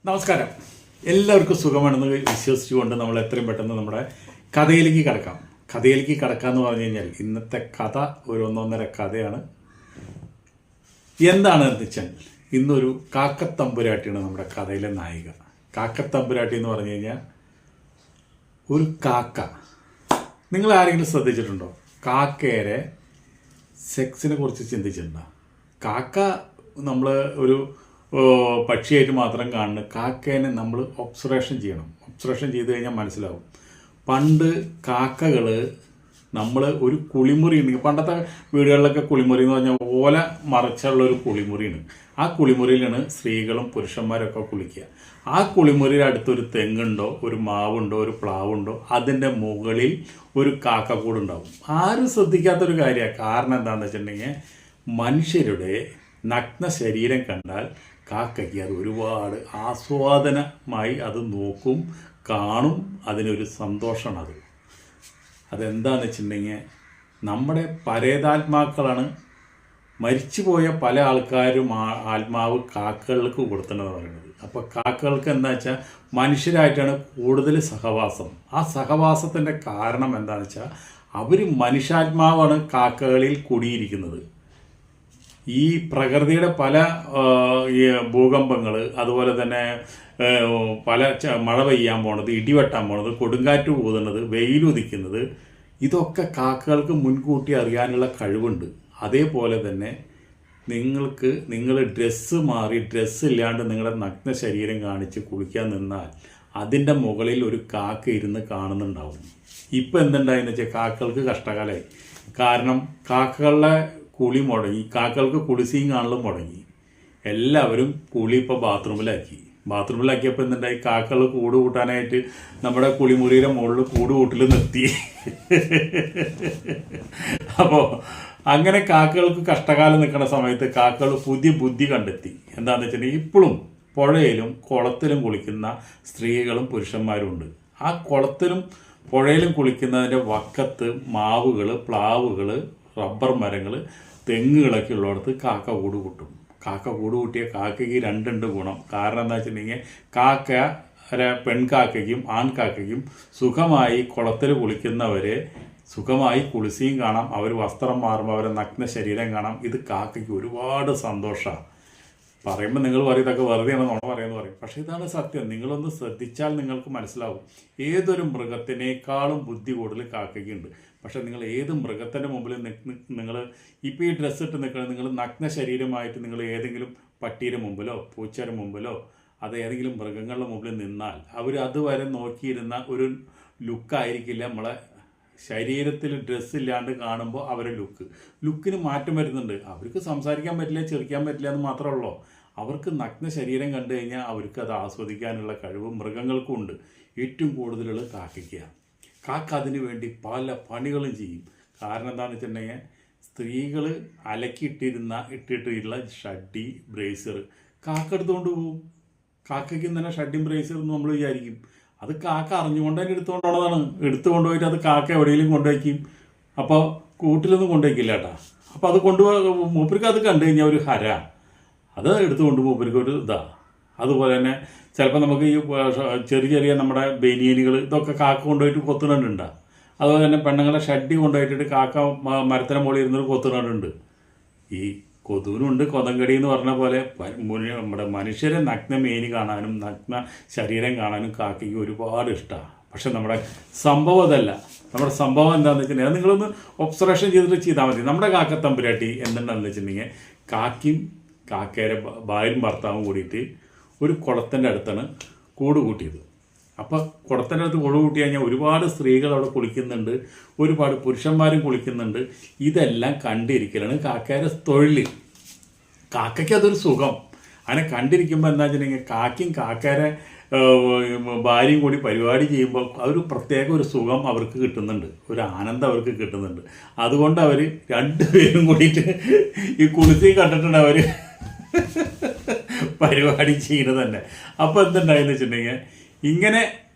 നമസ്കാരം. എല്ലാവർക്കും സുഖമാണെന്ന് വിശ്വസിച്ചുകൊണ്ട് നമ്മൾ എത്രയും പെട്ടെന്ന് നമ്മുടെ കഥയിലേക്ക് കടക്കാം. കഥയിലേക്ക് കടക്കാമെന്ന് പറഞ്ഞു കഴിഞ്ഞാൽ ഇന്നത്തെ കഥ ഒരു ഒന്നൊന്നര കഥയാണ്. എന്താണെന്ന് വെച്ചാൽ ഇന്നൊരു കാക്കത്തമ്പുരാട്ടിയാണ് നമ്മുടെ കഥയിലെ നായിക. കാക്കത്തമ്പുരാട്ടി എന്ന് പറഞ്ഞു കഴിഞ്ഞാൽ ഒരു കാക്ക. നിങ്ങൾ ആരെങ്കിലും ശ്രദ്ധിച്ചിട്ടുണ്ടോ? കാക്കയുടെ സെക്സിനെ കുറിച്ച് ചിന്തിച്ചിട്ടുണ്ടോ? കാക്ക നമ്മൾ ഒരു പക്ഷിയായിട്ട് മാത്രം കാണുന്ന കാക്കേനെ നമ്മൾ ഒബ്സർവേഷൻ ചെയ്യണം. ഒബ്സർവേഷൻ ചെയ്ത് കഴിഞ്ഞാൽ മനസ്സിലാവും. പണ്ട് കാക്കകൾ നമ്മൾ ഒരു കുളിമുറി ഉണ്ടെങ്കിൽ, പണ്ടത്തെ വീടുകളിലൊക്കെ കുളിമുറി എന്ന് പറഞ്ഞാൽ ഓല മറച്ചുള്ള ഒരു കുളിമുറിയാണ്. ആ കുളിമുറിയിലാണ് സ്ത്രീകളും പുരുഷന്മാരൊക്കെ കുളിക്കുക. ആ കുളിമുറിയിൽ അടുത്തൊരു തെങ്ങുണ്ടോ, ഒരു മാവുണ്ടോ, ഒരു പ്ലാവുണ്ടോ, അതിൻ്റെ മുകളിൽ ഒരു കാക്കക്കൂടുണ്ടാവും. ആരും ശ്രദ്ധിക്കാത്തൊരു കാര്യമാണ്. കാരണം എന്താണെന്ന് വെച്ചിട്ടുണ്ടെങ്കിൽ മനുഷ്യരുടെ നഗ്ന ശരീരം കണ്ടാൽ കാക്കയ്ക്ക് അത് ഒരുപാട് ആസ്വാദനമായി അത് നോക്കും, കാണും. അതിനൊരു സന്തോഷമാണ്. അതെന്താണെന്ന് വെച്ചിട്ടുണ്ടെങ്കിൽ നമ്മുടെ പരേതാത്മാക്കളാണ്. മരിച്ചുപോയ പല ആൾക്കാരും ആത്മാവ് കാക്കകൾക്ക് കൊടുത്തതെന്ന് പറയുന്നത്. അപ്പോൾ കാക്കകൾക്ക് എന്താ വെച്ചാൽ മനുഷ്യരായിട്ടാണ് കൂടുതൽ സഹവാസം. ആ സഹവാസത്തിൻ്റെ കാരണം എന്താണെന്ന് വെച്ചാൽ അവർ മനുഷ്യാത്മാവാണ് കാക്കകളിൽ കൂടിയിരിക്കുന്നത്. ഈ പ്രകൃതിയുടെ പല ഭൂകമ്പങ്ങൾ, അതുപോലെ തന്നെ പല മഴ പെയ്യാൻ പോണത്, ഇടിവെട്ടാൻ പോണത്, കൊടുങ്കാറ്റ് ഊതുന്നത്, വെയിലുദിക്കുന്നത്, ഇതൊക്കെ കാക്കകൾക്ക് മുൻകൂട്ടി അറിയാനുള്ള കഴിവുണ്ട്. അതേപോലെ തന്നെ നിങ്ങൾ ഡ്രസ്സ് മാറി, ഡ്രസ്സ് ഇല്ലാണ്ട് നിങ്ങളുടെ നഗ്ന ശരീരം കാണിച്ച് കുളിക്കാൻ നിന്നാൽ അതിൻ്റെ മുകളിൽ ഒരു കാക്ക ഇരുന്ന് കാണുന്നുണ്ടാവും. ഇപ്പം എന്തുണ്ടായെന്ന് വെച്ചാൽ കാക്കകൾക്ക് കഷ്ടകാലമായി. കാരണം കാക്കകളുടെ കുളി മുടങ്ങി, കാക്കകൾക്ക് കുളിസിയും കാണലും മുടങ്ങി. എല്ലാവരും കുളി ഇപ്പോൾ ബാത്റൂമിലാക്കിയപ്പോൾ എന്തുണ്ടായി? കാക്കകൾ കൂട് കൂട്ടാനായിട്ട് നമ്മുടെ കുളിമുറിയുടെ മുകളിൽ കൂട് കൂട്ടിൽ നിർത്തി. അപ്പോൾ അങ്ങനെ കാക്കകൾക്ക് കഷ്ടകാലം നിൽക്കുന്ന സമയത്ത് കാക്കകൾ പുതിയ ബുദ്ധി കണ്ടെത്തി. എന്താണെന്ന് വെച്ചിട്ടുണ്ടെങ്കിൽ ഇപ്പോഴും പുഴയിലും കുളത്തിലും കുളിക്കുന്ന സ്ത്രീകളും പുരുഷന്മാരും ഉണ്ട്. ആ കുളത്തിലും പുഴയിലും കുളിക്കുന്നതിൻ്റെ വക്കത്ത് മാവുകൾ, പ്ലാവുകൾ, റബ്ബർ മരങ്ങൾ, തെങ്ങുകളൊക്കെ ഉള്ളിടത്ത് കാക്ക കൂട് കൂട്ടും. കാക്ക കൂട് കൂട്ടിയ കാക്കയ്ക്ക് രണ്ടുണ്ട് ഗുണം. കാരണം എന്താ വെച്ചിട്ടുണ്ടെങ്കിൽ കാക്ക പെൺകാക്കയ്ക്കും ആൺകാക്കയ്ക്കും സുഖമായി കുളത്തിൽ കുളിക്കുന്നവരെ സുഖമായി കുളിസിയും കാണാം. അവർ വസ്ത്രം മാറുമ്പോൾ അവരെ നഗ്ന ശരീരം കാണാം. ഇത് കാക്കയ്ക്ക് ഒരുപാട് സന്തോഷമാണ്. പറയുമ്പോൾ നിങ്ങൾ പറയും ഇതൊക്കെ വെറുതെയാണ് നമ്മൾ പറയുന്നത് പറയും. പക്ഷേ ഇതാണ് സത്യം. നിങ്ങളൊന്ന് ശ്രദ്ധിച്ചാൽ നിങ്ങൾക്ക് മനസ്സിലാവും. ഏതൊരു മൃഗത്തിനേക്കാളും ബുദ്ധി കൂടുതൽ കാക്കയ്ക്കുണ്ട്. പക്ഷേ നിങ്ങൾ ഏത് മൃഗത്തിൻ്റെ മുമ്പിൽ നിങ്ങൾ ഇപ്പോൾ ഈ ഡ്രസ്സ് ഇട്ട് നിൽക്കുന്നത്, നിങ്ങൾ നഗ്ന ശരീരമായിട്ട് നിങ്ങൾ ഏതെങ്കിലും പട്ടിയുടെ മുമ്പിലോ പൂച്ചയുടെ മുമ്പിലോ അത് ഏതെങ്കിലും മൃഗങ്ങളുടെ മുമ്പിൽ നിന്നാൽ അവർ അതുവരെ നോക്കിയിരുന്ന ഒരു ലുക്കായിരിക്കില്ല നമ്മളെ ശരീരത്തിൽ ഡ്രസ്സ് ഇല്ലാണ്ട് കാണുമ്പോൾ അവരെ ലുക്കിന് മാറ്റം വരുന്നുണ്ട്. അവർക്ക് സംസാരിക്കാൻ പറ്റില്ല, ചിരിക്കാൻ പറ്റില്ല എന്ന് മാത്രമേ ഉള്ളൂ. അവർക്ക് നഗ്ന ശരീരം കണ്ടു കഴിഞ്ഞാൽ അവർക്ക് അത് ആസ്വദിക്കാനുള്ള കഴിവ് മൃഗങ്ങൾക്കും ഉണ്ട്. ഏറ്റവും കൂടുതലുള്ള കാക്കയ്ക്കാണ്. കാക്ക അതിനു വേണ്ടി പല പണികളും ചെയ്യും. കാരണം എന്താണെന്ന് വെച്ചിട്ടുണ്ടെങ്കിൽ സ്ത്രീകൾ ഇട്ടിട്ടുള്ള ഷഡ്ഡി, ബ്രേസർ കാക്ക എടുത്തുകൊണ്ട് പോകും. കാക്കയ്ക്ക് തന്നെ ഷഡ്ഡിയും ബ്രേസർ എന്ന് നമ്മൾ വിചാരിക്കും. അത് കാക്ക അറിഞ്ഞുകൊണ്ട് തന്നെ എടുത്തുകൊണ്ടുള്ളതാണ്. എടുത്തു പോയിട്ട് അത് കാക്ക എവിടെയെങ്കിലും കൊണ്ടുവയ്ക്കും. അപ്പോൾ കൂട്ടിലൊന്നും കൊണ്ടുവയ്ക്കില്ല കേട്ടോ. അപ്പോൾ അത് മൂപ്പർക്ക് അത് കണ്ടു കഴിഞ്ഞാൽ ഒരു ഹര, അത് എടുത്തുകൊണ്ട് മൂപ്പർക്ക് ഒരു ഇതാണ്. അതുപോലെ തന്നെ ചിലപ്പോൾ നമുക്ക് ഈ ചെറിയ നമ്മുടെ ബനിയനുകൾ ഇതൊക്കെ കാക്ക കൊണ്ടുപോയിട്ട് കൊത്തുന്നുണ്ട്. അതുപോലെ തന്നെ പെണ്ണുങ്ങളെ ഷഡ്ഡി കൊണ്ടുപോയിട്ടിട്ട് കാക്ക മരത്തിനെ മുകളിൽ ഇരുന്നൊരു കൊത്തുന്നുണ്ട്. ഈ കൊതുവിനുണ്ട് കൊതങ്കടി എന്ന് പറഞ്ഞ പോലെ നമ്മുടെ മനുഷ്യരെ നഗ്ന മേനി കാണാനും നഗ്ന ശരീരം കാണാനും കാക്കയ്ക്ക് ഒരുപാട് ഇഷ്ടമാണ്. പക്ഷെ നമ്മുടെ സംഭവം അതല്ല. നമ്മുടെ സംഭവം എന്താണെന്ന് വെച്ചിട്ടുണ്ടെങ്കിൽ അത് നിങ്ങളൊന്ന് ഒബ്സർവേഷൻ ചെയ്താൽ മതി. നമ്മുടെ കാക്കത്തമ്പുരാട്ടി എന്തുണ്ടാന്ന് വെച്ചിട്ടുണ്ടെങ്കിൽ കാക്കയുടെ ഭാര്യയും ഭർത്താവും കൂടിയിട്ട് ഒരു കുളത്തിൻ്റെ അടുത്താണ് കൂട് കൂട്ടിയത്. അപ്പോൾ കുളത്തിൻ്റെ അടുത്ത് കൂട് കൂട്ടി കഴിഞ്ഞാൽ ഒരുപാട് സ്ത്രീകൾ അവിടെ കുളിക്കുന്നുണ്ട്, ഒരുപാട് പുരുഷന്മാരും കുളിക്കുന്നുണ്ട്. ഇതെല്ലാം കണ്ടിരിക്കലാണ് കാക്കയുടെ തൊഴിൽ. കാക്കയ്ക്ക് അതൊരു സുഖം. അങ്ങനെ കണ്ടിരിക്കുമ്പോൾ എന്താ വെച്ചിട്ടുണ്ടെങ്കിൽ കാക്കയും കാക്കയുടെ ഭാര്യയും കൂടി പരിപാടി ചെയ്യുമ്പോൾ അതൊരു പ്രത്യേക ഒരു സുഖം അവർക്ക് കിട്ടുന്നുണ്ട്, ഒരു ആനന്ദം അവർക്ക് കിട്ടുന്നുണ്ട്. അതുകൊണ്ട് അവർ രണ്ടുപേരും കൂടിയിട്ട് ഈ കുളിച്ച് കണ്ടിട്ടുണ്ട് അവർ പരിപാടി ചെയ്യുന്നത് തന്നെ. അപ്പോൾ എന്തുണ്ടായെന്ന് വെച്ചിട്ടുണ്ടെങ്കിൽ ഇങ്ങനെ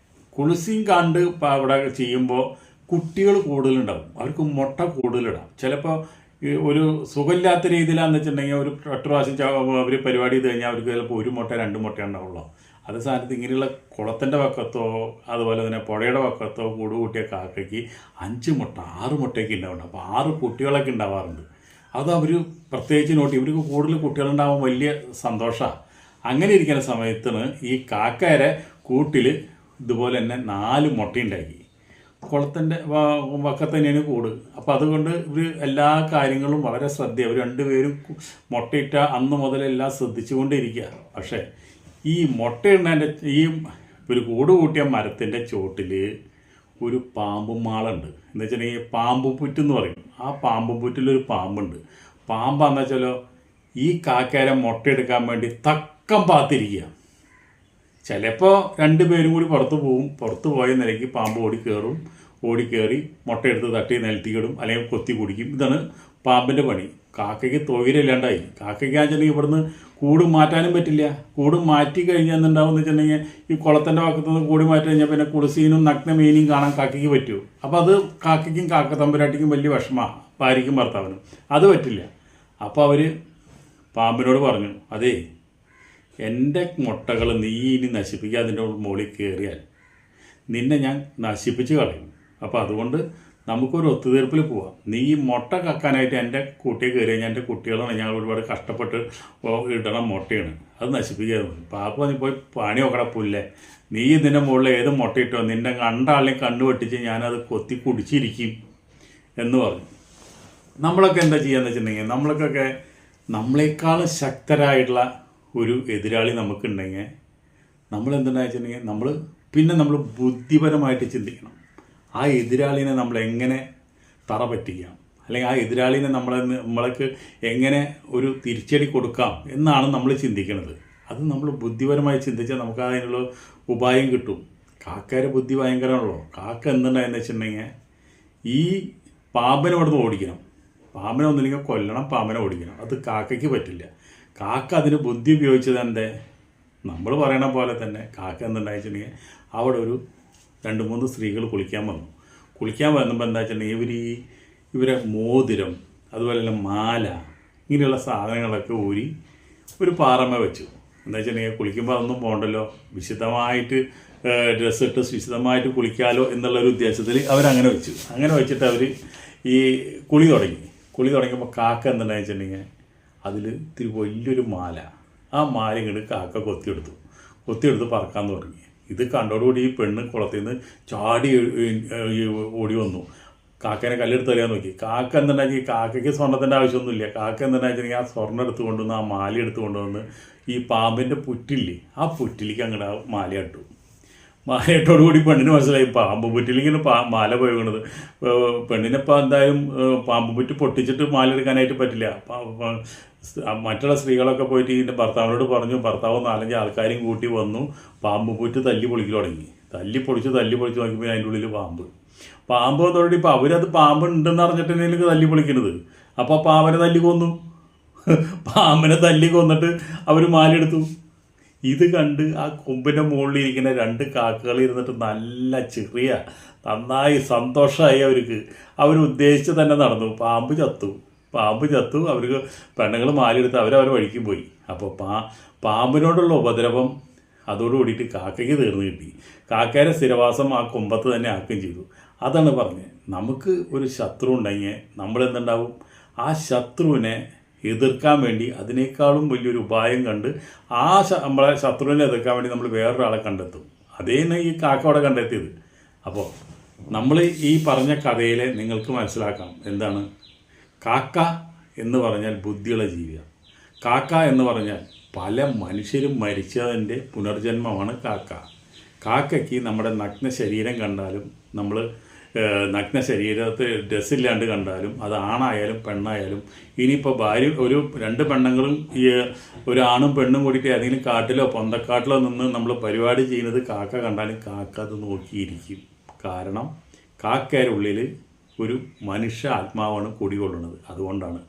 കുളിസിയും കണ്ട് അവിടെ ചെയ്യുമ്പോൾ കുട്ടികൾ കൂടുതലുണ്ടാവും. അവർക്ക് മുട്ട കൂടുതലിടാം. ചിലപ്പോൾ ഒരു സുഖമില്ലാത്ത രീതിയിലാണെന്ന് വെച്ചിട്ടുണ്ടെങ്കിൽ ഒരു 8 പ്രാവശ്യം അവർ പരിപാടി ചെയ്ത് കഴിഞ്ഞാൽ അവർക്ക് ചിലപ്പോൾ 1 മുട്ട 2 മുട്ട ഉണ്ടാവുള്ളൂ. അതേ സ്ഥാനത്ത് ഇങ്ങനെയുള്ള കുളത്തിൻ്റെ വക്കത്തോ അതുപോലെ തന്നെ പുഴയുടെ വക്കത്തോ കൂട് കൂട്ടിയ കാക്കയ്ക്ക് 5 മുട്ട 6 മുട്ടയൊക്കെ ഉണ്ടാവുന്നുണ്ട്. അപ്പോൾ 6 കുട്ടികളൊക്കെ ഉണ്ടാവാറുണ്ട്. അത് അവർ പ്രത്യേകിച്ച് നോട്ട് ഇവർക്ക് കൂടുതൽ കുട്ടികളുണ്ടാകുമ്പോൾ വലിയ സന്തോഷമാണ്. അങ്ങനെ ഇരിക്കുന്ന സമയത്താണ് ഈ കാക്കയുടെ കൂട്ടിൽ ഇതുപോലെ തന്നെ 4 മുട്ടയുണ്ടാക്കി. കുളത്തിൻ്റെ വക്കത്ത് തന്നെയാണ് കൂട്. അപ്പോൾ അതുകൊണ്ട് ഇവർ എല്ലാ കാര്യങ്ങളും വളരെ അവർ രണ്ടുപേരും മുട്ടയിട്ട അന്ന് മുതലെല്ലാം ശ്രദ്ധിച്ചുകൊണ്ടിരിക്കുക. പക്ഷേ ഈ മുട്ടയിടുന്നതിൻ്റെ ഈ ഒരു കൂട് കൂട്ടിയ മരത്തിൻ്റെ ചോട്ടിൽ ഒരു പാമ്പും മാളുണ്ട്. എന്ന് വെച്ചിട്ടുണ്ടെങ്കിൽ പാമ്പും പുറ്റെന്ന് പറയും. ആ പാമ്പും പുറ്റിലൊരു പാമ്പുണ്ട്. പാമ്പാന്ന് വെച്ചാലോ ഈ കാക്കയുടെ മുട്ടയെടുക്കാൻ വേണ്ടി തക്കം പാത്തിരിക്കുക. ചിലപ്പോൾ 2 പേരും കൂടി പുറത്ത് പോവും. പുറത്ത് പോയ നിലയ്ക്ക് പാമ്പ് ഓടിക്കയറി മുട്ടയെടുത്ത് തട്ടി നിലത്തിക്കിടും, അല്ലെങ്കിൽ കൊത്തി കുടിക്കും. ഇതാണ് പാമ്പിൻ്റെ പണി. കാക്കയ്ക്ക് തൊഴിലില്ലാണ്ടായി. കാക്കയ്ക്ക് വെച്ചിട്ടുണ്ടെങ്കിൽ ഇവിടുന്ന് കൂട് മാറ്റാനും പറ്റില്ല. കൂട് മാറ്റി കഴിഞ്ഞാൽ എന്തുണ്ടാവും എന്ന് വെച്ചിട്ടുണ്ടെങ്കിൽ ഈ കുളത്തിൻ്റെ ഭാഗത്തുനിന്ന് കൂടി മാറ്റി കഴിഞ്ഞാൽ പിന്നെ കുളിസീനും നഗ്ന മീനും കാണാൻ കാക്കയ്ക്ക് പറ്റുമോ? അപ്പോൾ അത് കാക്കയ്ക്കും കാക്കത്തമ്പുരാട്ടിക്കും വലിയ വിഷമമാണ്, ഭാര്യയ്ക്കും ഭർത്താവിനും. അത് പറ്റില്ല. അപ്പോൾ അവർ പാമ്പിനോട് പറഞ്ഞു, അതേ എൻ്റെ മുട്ടകൾ നീ ഇനി നശിപ്പിക്കുക, അതിൻ്റെ മുകളിൽ കയറിയാൽ നിന്നെ ഞാൻ നശിപ്പിച്ച് കളയും. അപ്പോൾ അതുകൊണ്ട് നമുക്കൊരു ഒത്തുതീർപ്പിൽ പോവാം. നീ ഈ മുട്ട കക്കാനായിട്ട് എൻ്റെ കൂട്ടിയെ കയറി കഴിഞ്ഞാൽ എൻ്റെ കുട്ടികളാണ് ഞങ്ങൾ ഒരുപാട് കഷ്ടപ്പെട്ട് ഇടണം മുട്ടയാണ്, അത് നശിപ്പിക്കാതെ. പാപ്പ നീ പോയി പണി നോക്കട പുല്ലേ, നീ ഇതിൻ്റെ മുകളിൽ ഏത് മുട്ട ഇട്ടോ നിൻ്റെ കണ്ടാളിനെ കണ്ണു വെട്ടിച്ച് ഞാനത് കൊത്തി കുടിച്ചിരിക്കും എന്ന് പറഞ്ഞു. നമ്മളൊക്കെ എന്താ ചെയ്യാന്ന് വെച്ചിട്ടുണ്ടെങ്കിൽ നമ്മളെക്കാളും ശക്തരായിട്ടുള്ള ഒരു എതിരാളി നമുക്കുണ്ടെങ്കിൽ നമ്മളെന്താണെന്ന് വെച്ചിട്ടുണ്ടെങ്കിൽ നമ്മൾ ബുദ്ധിപരമായിട്ട് ചിന്തിക്കണം. ആ എതിരാളിനെ നമ്മൾ എങ്ങനെ തറ പറ്റിക്കാം, അല്ലെങ്കിൽ ആ എതിരാളിനെ നമ്മൾക്ക് എങ്ങനെ ഒരു തിരിച്ചടി കൊടുക്കാം എന്നാണ് നമ്മൾ ചിന്തിക്കുന്നത്. അത് നമ്മൾ ബുദ്ധിപരമായി ചിന്തിച്ചാൽ നമുക്ക് അതിനുള്ള ഉപായം കിട്ടും. കാക്കയുടെ ബുദ്ധി ഭയങ്കരമാണല്ലോ. കാക്ക എന്തുണ്ടായെന്ന് വെച്ചിട്ടുണ്ടെങ്കിൽ ഈ പാമ്പിനെ ഇവിടെ നിന്ന് ഓടിക്കണം. പാമ്പിനെ ഒന്നില്ലെങ്കിൽ കൊല്ലണം, പാമ്പിനെ ഓടിക്കണം. അത് കാക്കയ്ക്ക് പറ്റില്ല. കാക്ക അതിന് ബുദ്ധി ഉപയോഗിച്ചത് എന്തേ, നമ്മൾ പറയണ പോലെ തന്നെ കാക്ക എന്തുണ്ടായിട്ടുണ്ടെങ്കിൽ അവിടെ ഒരു 2-3 സ്ത്രീകൾ കുളിക്കാൻ വന്നപ്പോൾ എന്താ വെച്ചിട്ടുണ്ടെങ്കിൽ ഇവരെ മോതിരം അതുപോലെ തന്നെ മാല ഇങ്ങനെയുള്ള സാധനങ്ങളൊക്കെ ഊരി ഒരു പാറമ വെച്ചു. എന്താ വെച്ചിട്ടുണ്ടെങ്കിൽ കുളിക്കുമ്പോൾ അതൊന്നും പോകണ്ടല്ലോ, വിശുദ്ധമായിട്ട് ഡ്രസ്സിട്ട് വിശുദ്ധമായിട്ട് കുളിക്കാമല്ലോ എന്നുള്ളൊരു ഉദ്ദേശത്തിൽ അവരങ്ങനെ വെച്ചു. അങ്ങനെ വെച്ചിട്ട് അവർ ഈ കുളി തുടങ്ങിയപ്പോൾ കാക്ക എന്തുണ്ടായെന്ന് വെച്ചിട്ടുണ്ടെങ്കിൽ അതിൽ ഇത്തിരി വലിയൊരു മാല, ആ മാല ഇങ്ങോട്ട് കാക്ക കൊത്തിയെടുത്ത് പറക്കാൻ തുടങ്ങി. ഇത് കണ്ടോടുകൂടി ഈ പെണ്ണ് കുളത്തിൽ നിന്ന് ചാടി ഓടി വന്നു. കാക്കേനെ കല്ലെടുത്ത് എറിയാൻ നോക്കി. കാക്ക എന്തുണ്ടാക്കി, കാക്കയ്ക്ക് സ്വർണ്ണത്തിൻ്റെ ആവശ്യമൊന്നുമില്ല. കാക്ക എന്തുണ്ടാക്കി ആ സ്വർണ്ണം എടുത്ത് കൊണ്ടുവന്ന് ആ മാല എടുത്ത് കൊണ്ടുവന്ന് ഈ പാമ്പിൻ്റെ പുറ്റില്ലേ ആ പുറ്റിലേക്ക് അങ്ങോട്ട് ആ മാല ഇട്ടു. മാലയിട്ടോടുകൂടി പെണ്ണിന് മനസ്സിലായി പാമ്പ് പുറ്റിലിങ്ങനെ മാല പോയത്. പെണ്ണിനിപ്പോൾ എന്തായാലും പാമ്പ് പുറ്റ് പൊട്ടിച്ചിട്ട് മാല എടുക്കാനായിട്ട് പറ്റില്ല. മറ്റുള്ള സ്ത്രീകളൊക്കെ പോയിട്ട് ഇതിൻ്റെ ഭർത്താവിനോട് പറഞ്ഞു. ഭർത്താവ് 4-5 ആൾക്കാരും കൂട്ടി വന്നു. പാമ്പ് പുറ്റ് തല്ലി പൊളിക്കൽ തുടങ്ങി. തല്ലി പൊളിച്ച് നോക്കിയപ്പോൾ അതിൻ്റെ ഉള്ളിൽ പാമ്പ് വന്നതോടെ ഇപ്പോൾ അവരത് പാമ്പ് ഉണ്ടെന്ന് അറിഞ്ഞിട്ടുണ്ടെങ്കിൽ തല്ലി പൊളിക്കുന്നത്. അപ്പോൾ പാമ്പിനെ തല്ലി കൊന്നു. പാമ്പിനെ തല്ലി കൊന്നിട്ട് അവർ മാലെടുത്തു. ഇത് കണ്ട് ആ കൊമ്പിൻ്റെ മുകളിലിരിക്കുന്ന 2 കാക്കകൾ ഇരുന്നിട്ട് നല്ല ചെറിയ നന്നായി സന്തോഷമായി. അവരുദ്ദേശിച്ച് തന്നെ നടന്നു. പാമ്പ് ചത്തു. അവർക്ക് പെണ്ണുങ്ങൾ മാലെടുത്ത് അവരവരെ വഴിക്കും പോയി. അപ്പോൾ പാമ്പിനോടുള്ള ഉപദ്രവം അതോടുകൂടിയിട്ട് കാക്കയ്ക്ക് തീർന്നു കിട്ടി. കാക്കയുടെ സ്ഥിരവാസം ആ കൊമ്പത്ത് തന്നെ ആക്കുകയും ചെയ്തു. അതാണ് പറഞ്ഞത്, നമുക്ക് ഒരു ശത്രു ഉണ്ടെങ്കിൽ നമ്മളെന്തുണ്ടാവും, ആ ശത്രുവിനെ എതിർക്കാൻ വേണ്ടി അതിനേക്കാളും വലിയൊരു ഉപായം കണ്ട് നമ്മളെ ശത്രുവിനെ എതിർക്കാൻ വേണ്ടി നമ്മൾ വേറൊരാളെ കണ്ടെത്തും. അതേന്ന് ഈ കാക്ക അവിടെ കണ്ടെത്തിയത്. അപ്പോൾ നമ്മൾ ഈ പറഞ്ഞ കഥയിലെ നിങ്ങൾക്ക് മനസ്സിലാക്കാം എന്താണ്, കാക്ക എന്ന് പറഞ്ഞാൽ ബുദ്ധിയുള്ള ജീവിയാണ്. കാക്ക എന്ന് പറഞ്ഞാൽ പല മനുഷ്യരും മരിച്ചതിൻ്റെ പുനർജന്മമാണ് കാക്ക. കാക്കയ്ക്ക് നമ്മുടെ നഗ്ന ശരീരം കണ്ടാലും, നമ്മൾ നഗ്ന ശരീരത്തിൽ ഡ്രസ്സില്ലാണ്ട് കണ്ടാലും, അത് ആണായാലും പെണ്ണായാലും, ഇനിയിപ്പോൾ ഒരു 2 പെണ്ണുങ്ങളും ഈ ഒരു ആണും പെണ്ണും കൂടിയിട്ട് ഏതെങ്കിലും കാട്ടിലോ പൊന്തക്കാട്ടിലോ നിന്ന് നമ്മൾ പരിപാടി ചെയ്യുന്നത് കാക്ക കണ്ടാലും കാക്ക അത് നോക്കിയിരിക്കും. കാരണം കാക്കയുടെ ഉള്ളിൽ ഒരു മനുഷ്യ ആത്മാവാണ് കുടികൊള്ളുന്നത്. അതുകൊണ്ടാണ്.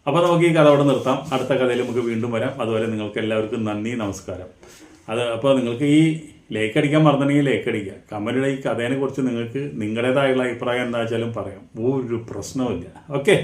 അപ്പോൾ നമുക്ക് ഈ കഥ അവിടെ നിർത്താം. അടുത്ത കഥയിൽ നമുക്ക് വീണ്ടും വരാം. അതുപോലെ നിങ്ങൾക്ക് എല്ലാവർക്കും നന്ദി, നമസ്കാരം. അപ്പോൾ നിങ്ങൾക്ക് ഈ ലൈക്ക് അടിക്കാൻ മറന്നിട്ടുണ്ടെങ്കിൽ ലൈക്ക് അടിക്കുക. കമൻറ്റിൽ ഈ കഥേനെ കുറിച്ച് നിങ്ങൾക്ക് നിങ്ങളുടേതായുള്ള അഭിപ്രായം എന്താ വെച്ചാലും പറയാം. ഒരു പ്രശ്നവുമില്ല. ഓക്കെ.